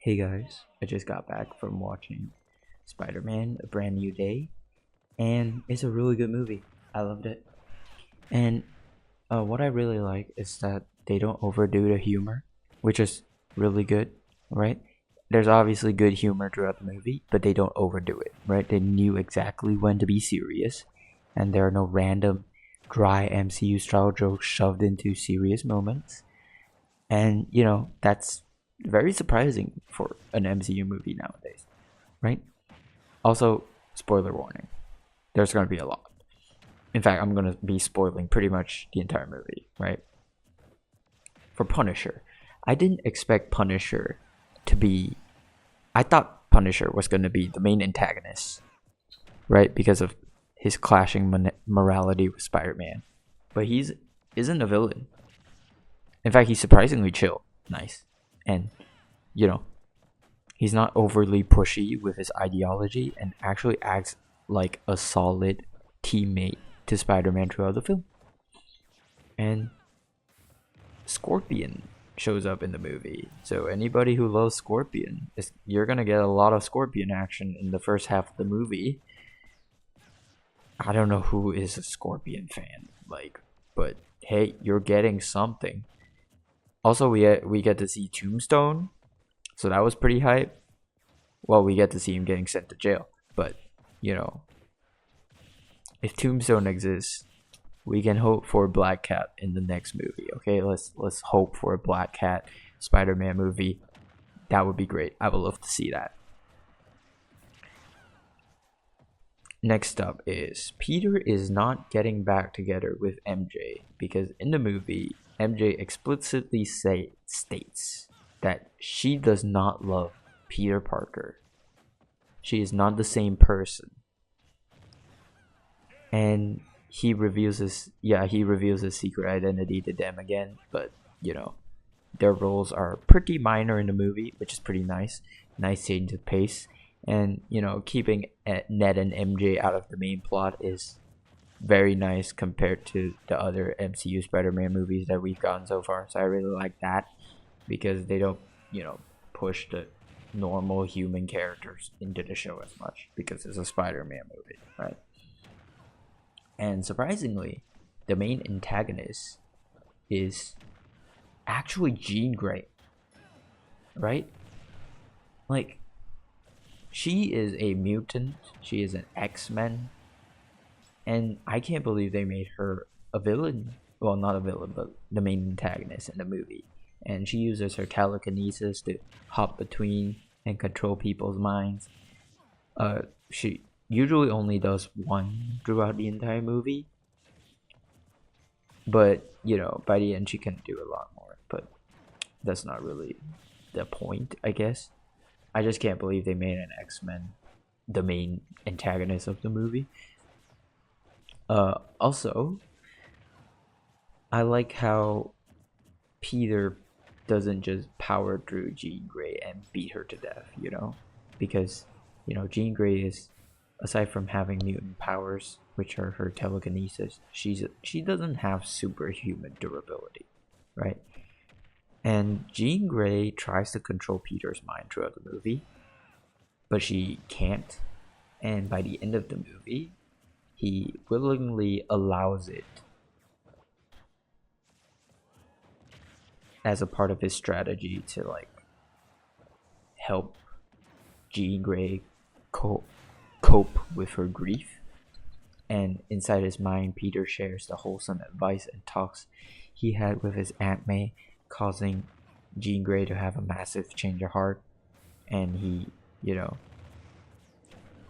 Hey guys, I just got back from watching Spider Man A Brand New Day, and it's a really good movie. I loved it. And what I really like is that they don't overdo the humor, which is really good, right? There's obviously good humor throughout the movie, but they don't overdo it, right? They knew exactly when to be serious, and there are no random, dry MCU style jokes shoved into serious moments. And, that's very surprising for an MCU movie nowadays, right? Also, spoiler warning, there's going to be a lot. In fact, I'm going to be spoiling pretty much the entire movie, right? For Punisher, I didn't expect Punisher to be. I thought Punisher was going to be the main antagonist, right? Because of his clashing morality with Spider Man. But he's isn't a villain. In fact, he's surprisingly chill, nice, and you know he's not overly pushy with his ideology and actually acts like a solid teammate to Spider-Man throughout the film. And Scorpion shows up in the movie. So anybody who loves Scorpion, you're going to get a lot of Scorpion action in the first half of the movie. I don't know who is a Scorpion fan, but hey, you're getting something. Also, we get to see Tombstone, so that was pretty hype. Well, we get to see him getting sent to jail, but you know, if Tombstone exists, we can hope for Black Cat in the next movie. Okay, let's hope for a Black Cat Spider-Man movie. That would be great. I would love to see that. Next up is Peter is not getting back together with MJ because in the movie, MJ explicitly states that she does not love Peter Parker. She is not the same person. And he reveals his secret identity to them again, but their roles are pretty minor in the movie, which is pretty nice. Nice change of pace. And keeping Ned and MJ out of the main plot is very nice compared to the other MCU Spider-Man movies that we've gotten so far. So I really like that because they don't, push the normal human characters into the show as much because it's a Spider-Man movie, right? And surprisingly, the main antagonist is actually Jean Grey, right? Like, she is a mutant, she is an X-Men, and I can't believe they made her a villain. Well, not a villain, but the main antagonist in the movie. And she uses her telekinesis to hop between and control people's minds. She usually only does one throughout the entire movie, but by the end she can do a lot more. But that's not really the point, I guess. I just can't believe they made an X-Men the main antagonist of the movie. Also, I like how Peter doesn't just power through Jean Grey and beat her to death, because Jean Grey is, aside from having mutant powers, which are her telekinesis, she doesn't have superhuman durability, right? And Jean Grey tries to control Peter's mind throughout the movie, but she can't. And by the end of the movie, he willingly allows it as a part of his strategy to help Jean Grey cope with her grief. And inside his mind, Peter shares the wholesome advice and talks he had with his Aunt May, causing Jean Grey to have a massive change of heart. And he,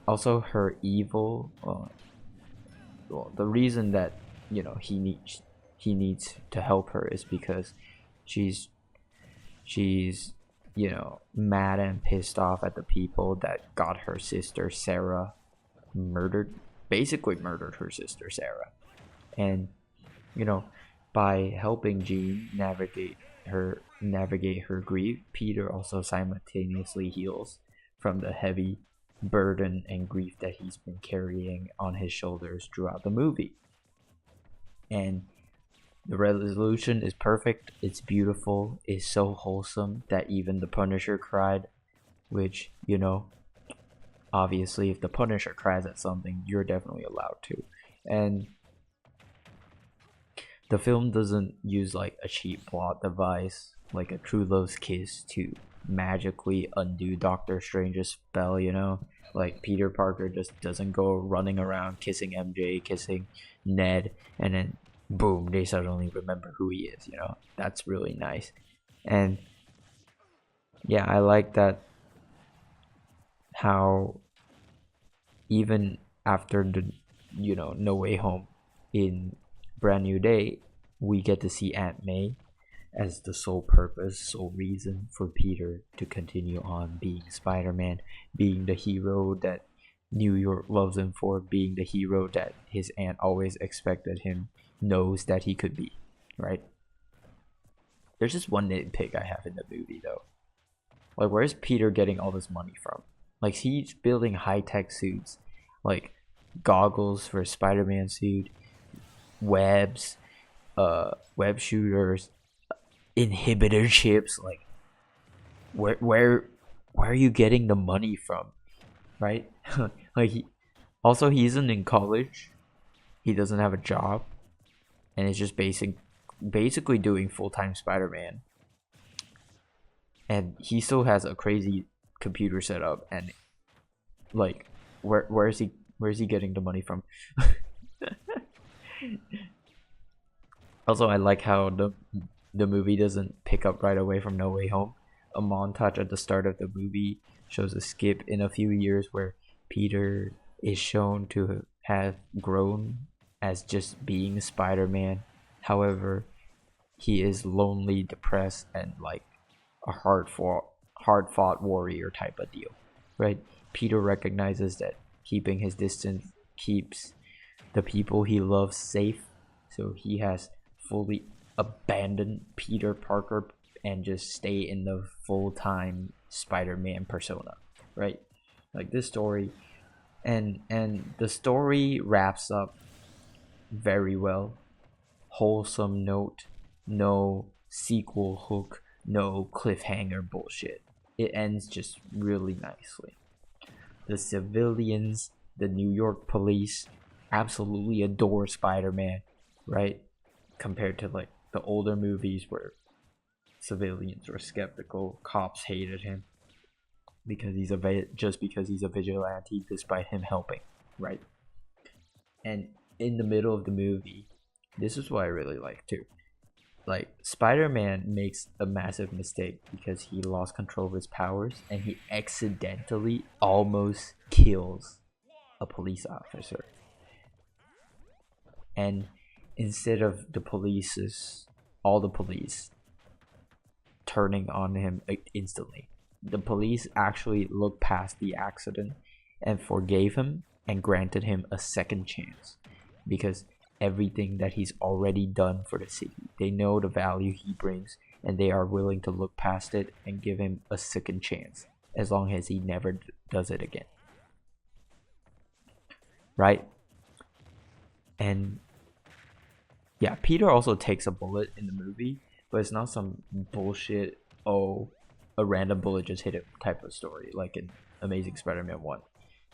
also her evil. Well, the reason that he needs to help her is because she's mad and pissed off at the people that got her sister Sarah murdered, basically murdered her sister Sarah. And by helping Jean navigate her grief, Peter also simultaneously heals from the heavy burden and grief that he's been carrying on his shoulders throughout the movie. And the resolution is perfect, it's beautiful, it's so wholesome that even the Punisher cried. which, you know, obviously if the Punisher cries at something, you're definitely allowed to. And the film doesn't use like a cheap plot device like a true love's kiss to magically undo Doctor Strange's spell, you know? Like Peter Parker just doesn't go running around kissing MJ, kissing Ned, and then boom, they suddenly remember who he is, you know? That's really nice. And yeah, I like that how even after the No Way Home in Brand New Day, we get to see Aunt May as the sole purpose, sole reason for Peter to continue on being Spider-Man, being the hero that New York loves him for, being the hero that his aunt always expected him, knows that he could be, right? There's just one nitpick I have in the movie though. Like, where's Peter getting all this money from? Like, he's building high-tech suits, like goggles for a Spider-Man suit, webs, web shooters, inhibitor chips. Like, where are you getting the money from, right? Like, he isn't in college. He doesn't have a job, and it's just basically doing full-time Spider-Man. And he still has a crazy computer setup, and like, where is he getting the money from? Also, I like how the movie doesn't pick up right away from No Way Home. A montage at the start of the movie shows a skip in a few years where Peter is shown to have grown as just being Spider-Man. However, he is lonely, depressed, and like a hard fought warrior type of deal, right? Peter recognizes that keeping his distance keeps the people he loves safe, so he has fully abandoned Peter Parker and just stay in the full-time Spider-Man persona, right? Like this story, and the story wraps up very well. Wholesome note, no sequel hook, no cliffhanger bullshit. It ends just really nicely. The civilians, the New York police, absolutely adore Spider-Man, right? Compared to like the older movies where civilians were skeptical, cops hated him because just because he's a vigilante, despite him helping, right? And in the middle of the movie, this is what I really like too. Like, Spider-Man makes a massive mistake because he lost control of his powers and he accidentally almost kills a police officer. And instead of all the police turning on him instantly, the police actually looked past the accident and forgave him and granted him a second chance because everything that he's already done for the city, they know the value he brings, and they are willing to look past it and give him a second chance as long as he never does it again, right? And yeah, Peter also takes a bullet in the movie, but it's not some bullshit, oh, a random bullet just hit him type of story like in Amazing Spider-Man 1,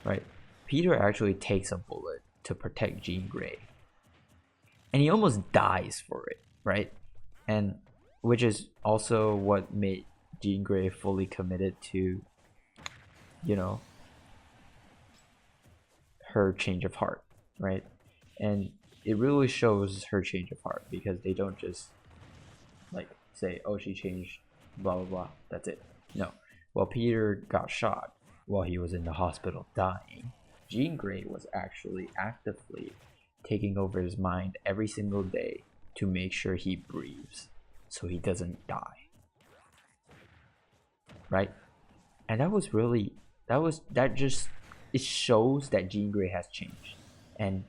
right? Peter actually takes a bullet to protect Jean Grey, and he almost dies for it, right? And which is also what made Jean Grey fully committed to, you know, her change of heart, right? And it really shows her change of heart because they don't just like say, oh, she changed, blah blah blah, that's it. No. While Peter got shot while he was in the hospital dying, Jean Grey was actually actively taking over his mind every single day to make sure he breathes so he doesn't die, right? And that just it shows that Jean Grey has changed. And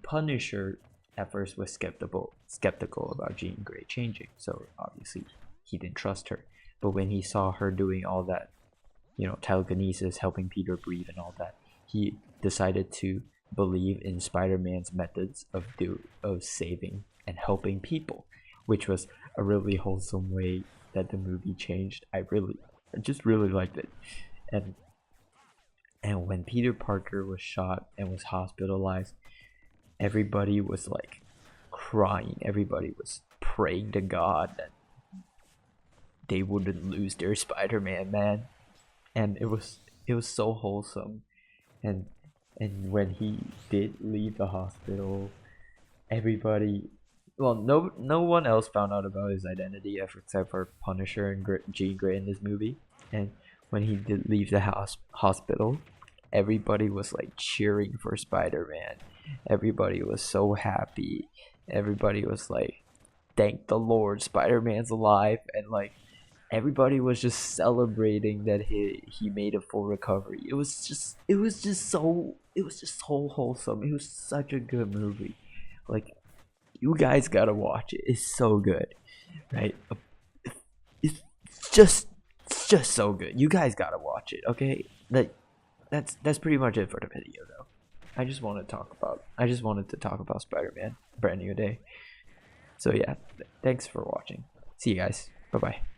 Punisher at first was skeptical about Jean Grey changing, so obviously he didn't trust her. But when he saw her doing all that, telekinesis, helping Peter breathe and all that, he decided to believe in Spider-Man's methods of saving and helping people, which was a really wholesome way that the movie changed. I I just really liked it. And when Peter Parker was shot and was hospitalized, everybody was like crying. Everybody was praying to God that they wouldn't lose their Spider-Man, man. And it was so wholesome. And when he did leave the hospital, everybody, well, no one else found out about his identity except for Punisher and Jean Grey in this movie. And when he did leave the hospital, everybody was like cheering for Spider-Man. Everybody was so happy. Everybody was like, thank the Lord, Spider-Man's alive. And like everybody was just celebrating that he made a full recovery. It was just so wholesome. It was such a good movie. Like, you guys gotta watch it. It's so good, right? It's just so good. You guys gotta watch it. Okay, that's pretty much it for the video, though. I just wanted to talk about Spider-Man, Brand New Day. So yeah, thanks for watching. See you guys. Bye bye.